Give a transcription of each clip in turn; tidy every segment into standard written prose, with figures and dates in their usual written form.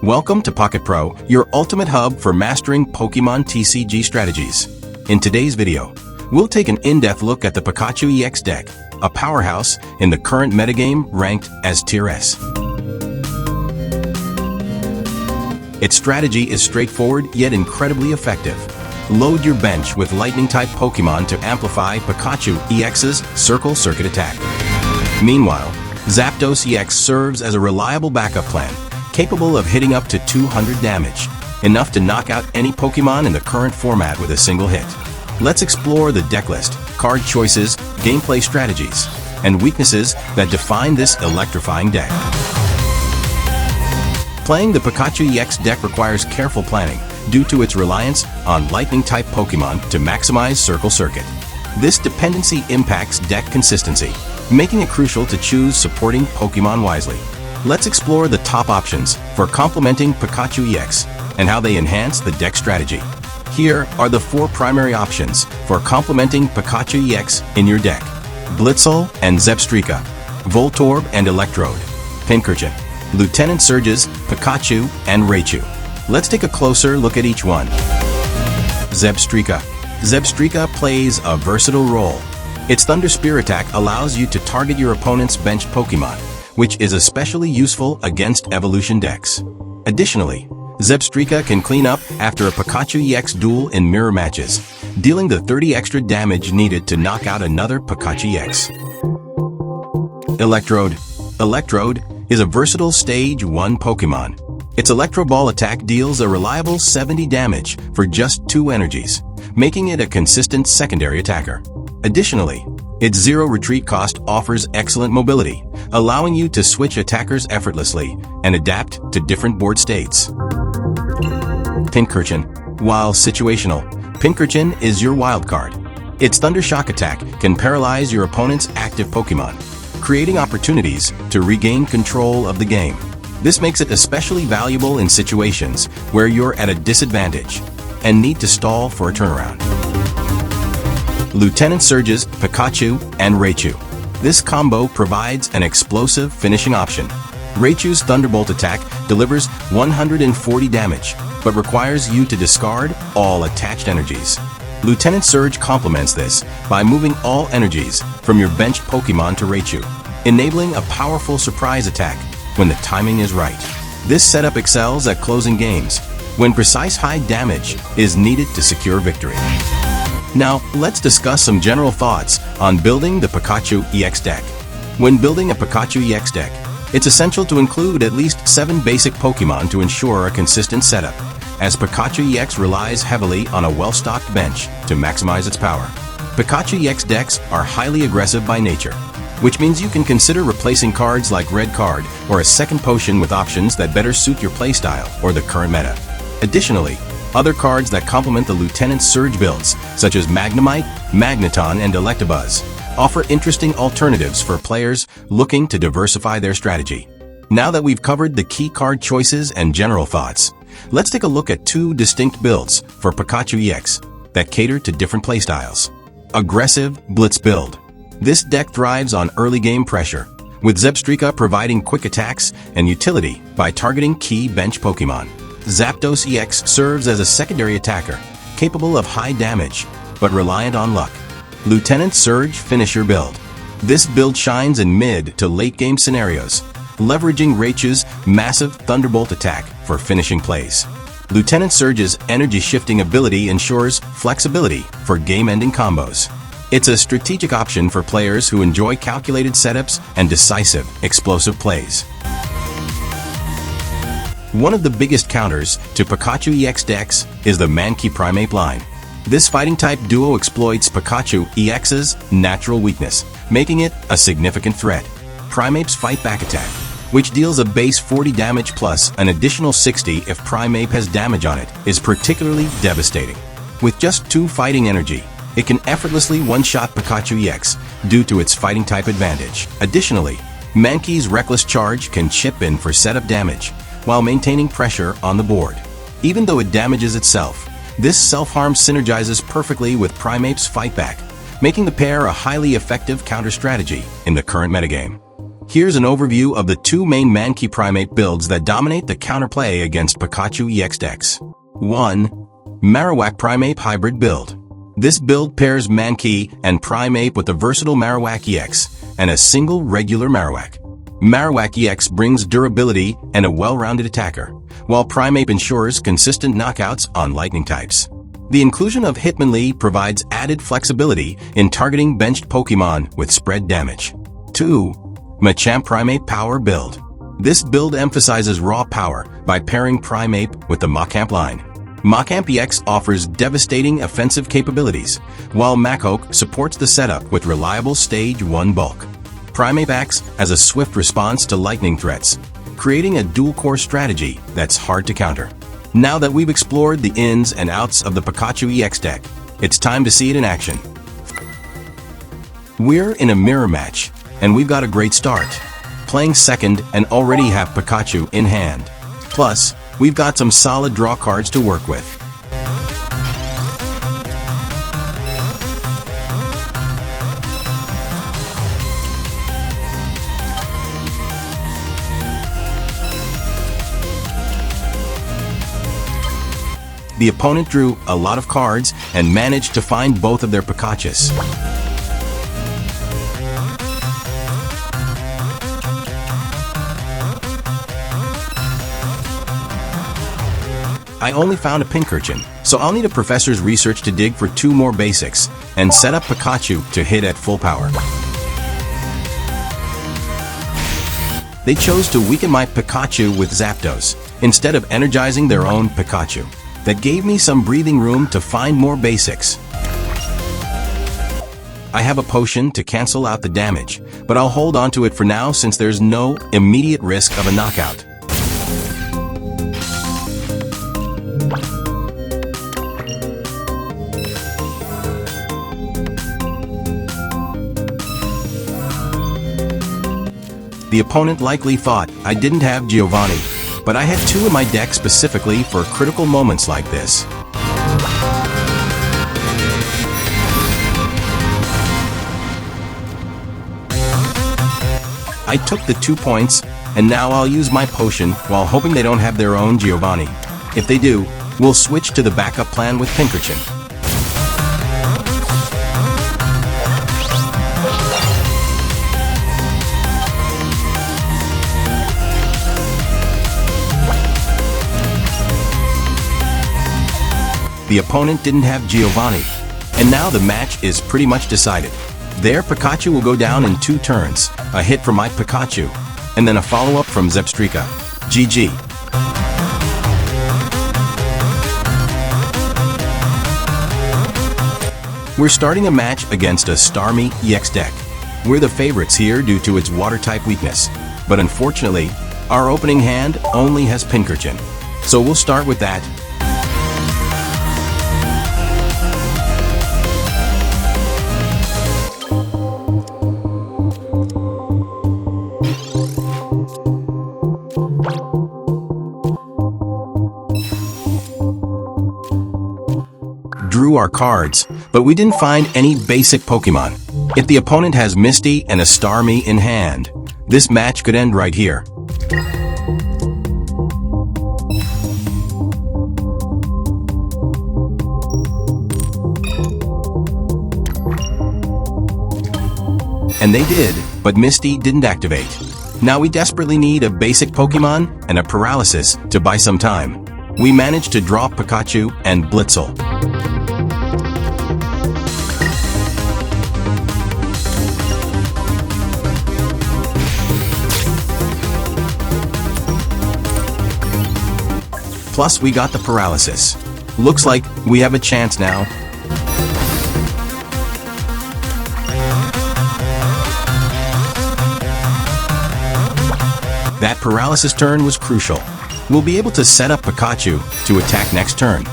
Welcome to Pocket Pro, your ultimate hub for mastering Pokemon TCG strategies. In today's video, we'll take an in-depth look at the Pikachu EX deck, a powerhouse in the current metagame ranked as Tier S. Its strategy is straightforward yet incredibly effective. Load your bench with Lightning-type Pokemon to amplify Pikachu EX's Circle Circuit attack. Meanwhile, Zapdos EX serves as a reliable backup plan, capable of hitting up to 200 damage, enough to knock out any Pokemon in the current format with a single hit. Let's explore the deck list, card choices, gameplay strategies, and weaknesses that define this electrifying deck. Playing the Pikachu EX deck requires careful planning due to its reliance on Lightning-type Pokemon to maximize Circle Circuit. This dependency impacts deck consistency, making it crucial to choose supporting Pokemon wisely. Let's explore the top options for complementing Pikachu EX and how they enhance the deck strategy. Here are the 4 primary options for complementing Pikachu EX in your deck: Blitzle and Zebstrika, Voltorb and Electrode, Pincurchin, Lieutenant Surge's Pikachu, and Raichu. Let's take a closer look at each one. Zebstrika. Zebstrika plays a versatile role. Its Thunder Spear attack allows you to target your opponent's benched Pokemon, which is especially useful against evolution decks. Additionally, Zebstrika can clean up after a Pikachu EX duel in mirror matches, dealing the 30 extra damage needed to knock out another Pikachu EX. Electrode. Electrode is a versatile Stage 1 Pokemon. Its Electro Ball attack deals a reliable 70 damage for just 2 energies, making it a consistent secondary attacker. Additionally, its zero retreat cost offers excellent mobility, allowing you to switch attackers effortlessly and adapt to different board states. Pincurchin. While situational, Pincurchin is your wild card. Its Thunder Shock attack can paralyze your opponent's active Pokemon, creating opportunities to regain control of the game. This makes it especially valuable in situations where you're at a disadvantage and need to stall for a turnaround. Lieutenant Surge's Pikachu and Raichu. This combo provides an explosive finishing option. Raichu's Thunderbolt attack delivers 140 damage, but requires you to discard all attached energies. Lieutenant Surge complements this by moving all energies from your benched Pokemon to Raichu, enabling a powerful surprise attack when the timing is right. This setup excels at closing games, when precise high damage is needed to secure victory. Now, let's discuss some general thoughts on building the Pikachu EX deck. When building a Pikachu EX deck, it's essential to include at least 7 basic Pokemon to ensure a consistent setup, as Pikachu EX relies heavily on a well-stocked bench to maximize its power. Pikachu EX decks are highly aggressive by nature, which means you can consider replacing cards like Red Card or a second potion with options that better suit your playstyle or the current meta. Additionally, other cards that complement the Lieutenant Surge builds, such as Magnemite, Magneton, and Electabuzz, offer interesting alternatives for players looking to diversify their strategy. Now that we've covered the key card choices and general thoughts, let's take a look at 2 distinct builds for Pikachu EX that cater to different playstyles. Aggressive Blitz build. This deck thrives on early game pressure, with Zebstrika providing quick attacks and utility by targeting key bench Pokemon. Zapdos EX serves as a secondary attacker, capable of high damage, but reliant on luck. Lieutenant Surge finisher build. This build shines in mid to late game scenarios, leveraging Raichu's massive Thunderbolt attack for finishing plays. Lieutenant Surge's energy shifting ability ensures flexibility for game-ending combos. It's a strategic option for players who enjoy calculated setups and decisive, explosive plays. One of the biggest counters to Pikachu EX decks is the Mankey Primeape line. This fighting-type duo exploits Pikachu EX's natural weakness, making it a significant threat. Primeape's Fight Back attack, which deals a base 40 damage plus an additional 60 if Primeape has damage on it, is particularly devastating. With just 2 fighting energy, it can effortlessly one-shot Pikachu EX due to its fighting-type advantage. Additionally, Mankey's Reckless Charge can chip in for setup damage, while maintaining pressure on the board. Even though it damages itself, this self-harm synergizes perfectly with Primeape's Fight Back, making the pair a highly effective counter strategy in the current metagame. Here's an overview of the two main Mankey Primeape builds that dominate the counterplay against Pikachu EX decks. 1. Marowak Primeape Hybrid Build. This build pairs Mankey and Primeape with a versatile Marowak EX and a single regular Marowak. Marowak EX brings durability and a well-rounded attacker, while Primeape ensures consistent knockouts on lightning types. The inclusion of Hitmonlee provides added flexibility in targeting benched Pokémon with spread damage. 2. Machamp Primeape Power Build. This build emphasizes raw power by pairing Primeape with the Machamp line. Machamp EX offers devastating offensive capabilities, while Machamp supports the setup with reliable Stage 1 bulk. Primeape acts as a swift response to lightning threats, creating a dual-core strategy that's hard to counter. Now that we've explored the ins and outs of the Pikachu EX deck, it's time to see it in action. We're in a mirror match, and we've got a great start, playing second and already have Pikachu in hand. Plus, we've got some solid draw cards to work with. The opponent drew a lot of cards and managed to find both of their Pikachus. I only found a Pincurchin, so I'll need a professor's research to dig for 2 more basics and set up Pikachu to hit at full power. They chose to weaken my Pikachu with Zapdos instead of energizing their own Pikachu. That gave me some breathing room to find more basics. I have a potion to cancel out the damage, but I'll hold on to it for now since there's no immediate risk of a knockout. The opponent likely thought I didn't have Giovanni, but I had 2 in my deck specifically for critical moments like this. I took the 2 points, and now I'll use my potion while hoping they don't have their own Giovanni. If they do, we'll switch to the backup plan with Pincurchin. The opponent didn't have Giovanni, and now the match is pretty much decided. Their Pikachu will go down in 2 turns, a hit from my Pikachu, and then a follow-up from Zebstrika. GG. We're starting a match against a Starmie EX deck. We're the favorites here due to its water-type weakness, but unfortunately, our opening hand only has Pincurchin, so we'll start with that. Drew our cards, but we didn't find any basic Pokemon. If the opponent has Misty and a Starmie in hand, this match could end right here. And they did, but Misty didn't activate. Now we desperately need a basic Pokemon and a Paralysis to buy some time. We managed to draw Pikachu and Blitzel. Plus, we got the Paralysis. Looks like we have a chance now. That Paralysis turn was crucial. We'll be able to set up Pikachu to attack next turn.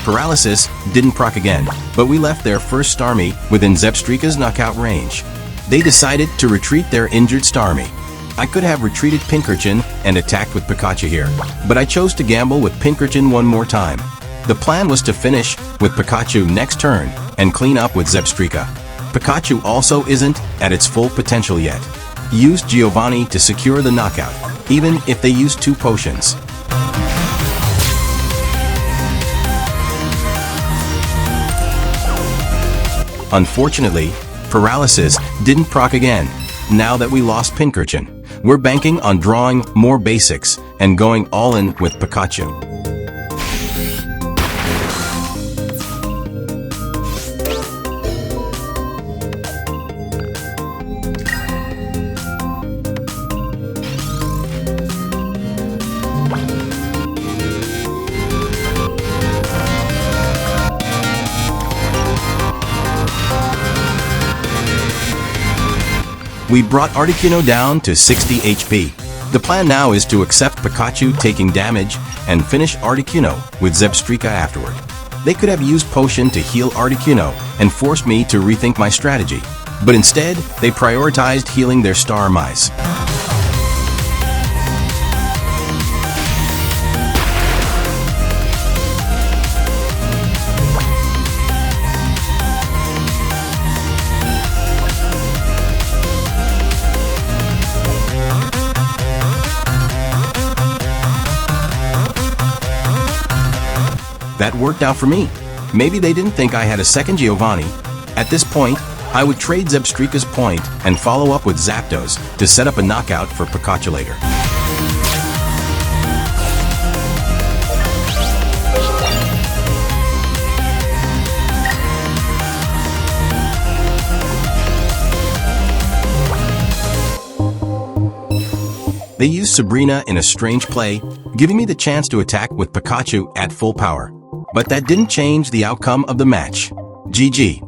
Paralysis didn't proc again, but we left their first Starmie within Zebstrika's knockout range. They decided to retreat their injured Starmie. I could have retreated Pincurchin and attacked with Pikachu here, but I chose to gamble with Pincurchin one more time. The plan was to finish with Pikachu next turn and clean up with Zebstrika. Pikachu also isn't at its full potential yet. Use Giovanni to secure the knockout, even if they use 2 potions. Unfortunately, Paralysis didn't proc again. Now that we lost Pincurchin, we're banking on drawing more basics and going all in with Pikachu. We brought Articuno down to 60 HP. The plan now is to accept Pikachu taking damage and finish Articuno with Zebstrika afterward. They could have used Potion to heal Articuno and forced me to rethink my strategy, but instead, they prioritized healing their Starmies. That worked out for me. Maybe they didn't think I had a second Giovanni. At this point, I would trade Zebstrika's point and follow up with Zapdos to set up a knockout for Pikachu later. They used Sabrina in a strange play, giving me the chance to attack with Pikachu at full power. But that didn't change the outcome of the match. GG.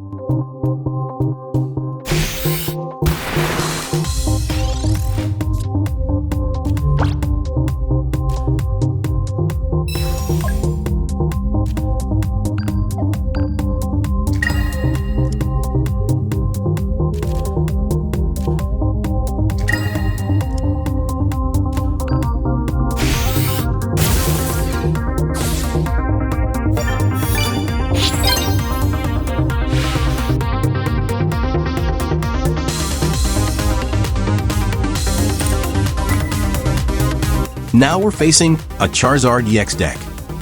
Now we're facing a Charizard EX deck.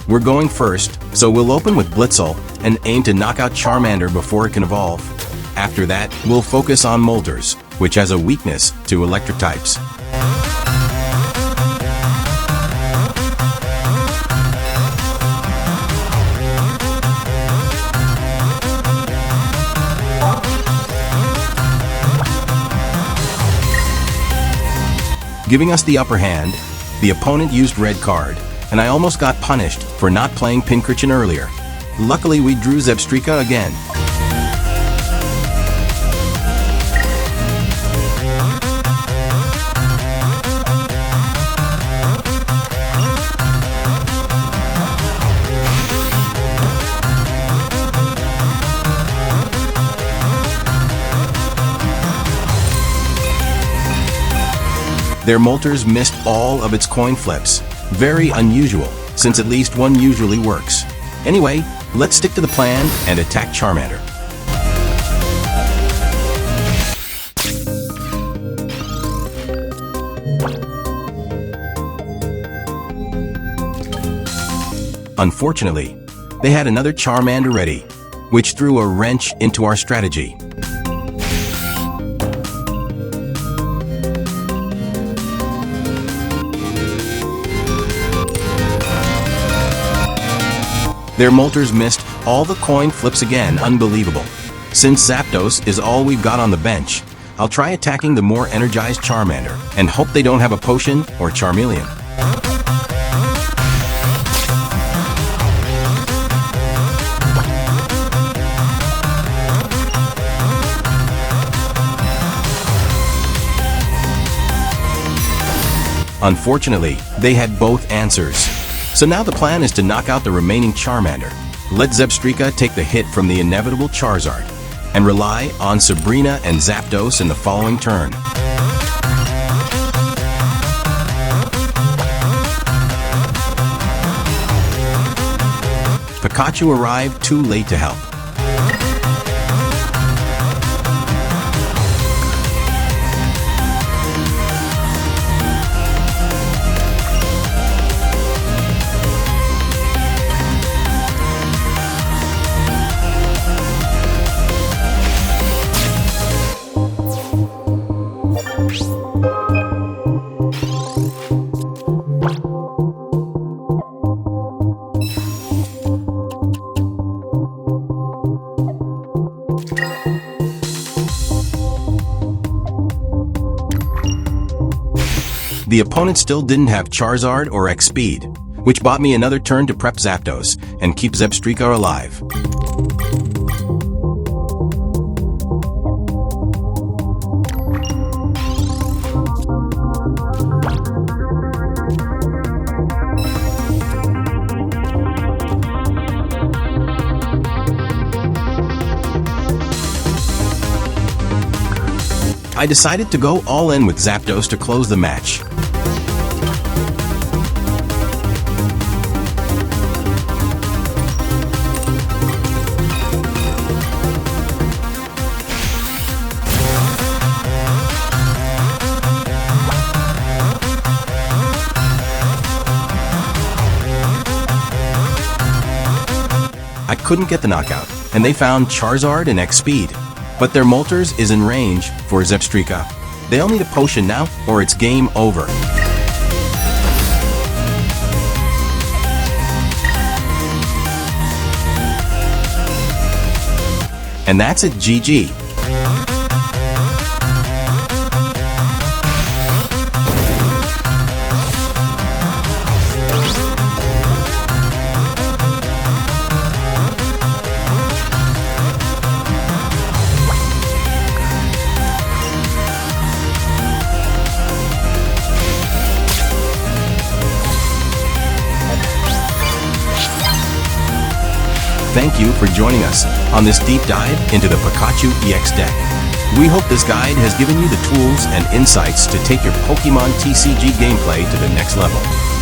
We're going first, so we'll open with Blitzel and aim to knock out Charmander before it can evolve. After that, we'll focus on Moltres, which has a weakness to electric types. Giving us the upper hand, the opponent used red card, and I almost got punished for not playing Pincurchin earlier. Luckily, we drew Zebstrika again. Their Moltres missed all of its coin flips. Very unusual, since at least one usually works. Anyway, let's stick to the plan and attack Charmander. Unfortunately, they had another Charmander ready, which threw a wrench into our strategy. Their Moltres missed all the coin flips again. Unbelievable. Since Zapdos is all we've got on the bench, I'll try attacking the more energized Charmander and hope they don't have a potion or Charmeleon. Unfortunately, they had both answers. So now the plan is to knock out the remaining Charmander, let Zebstrika take the hit from the inevitable Charizard, and rely on Sabrina and Zapdos in the following turn. Pikachu arrived too late to help. the opponent still didn't have Charizard or EX speed, which bought me another turn to prep Zapdos and keep Zebstrika alive. I decided to go all in with Zapdos to close the match. I couldn't get the knockout, and they found Charizard and EX speed. But their Moltres is in range for Zebstrika. They'll need a potion now, or it's game over. And that's it, GG. Thank you for joining us on this deep dive into the Pikachu EX deck. We hope this guide has given you the tools and insights to take your Pokémon TCG gameplay to the next level.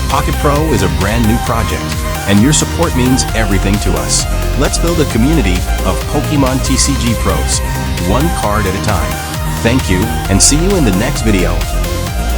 Pocket Pro is a brand new project, and your support means everything to us. Let's build a community of Pokémon TCG pros, one card at a time. Thank you, and see you in the next video.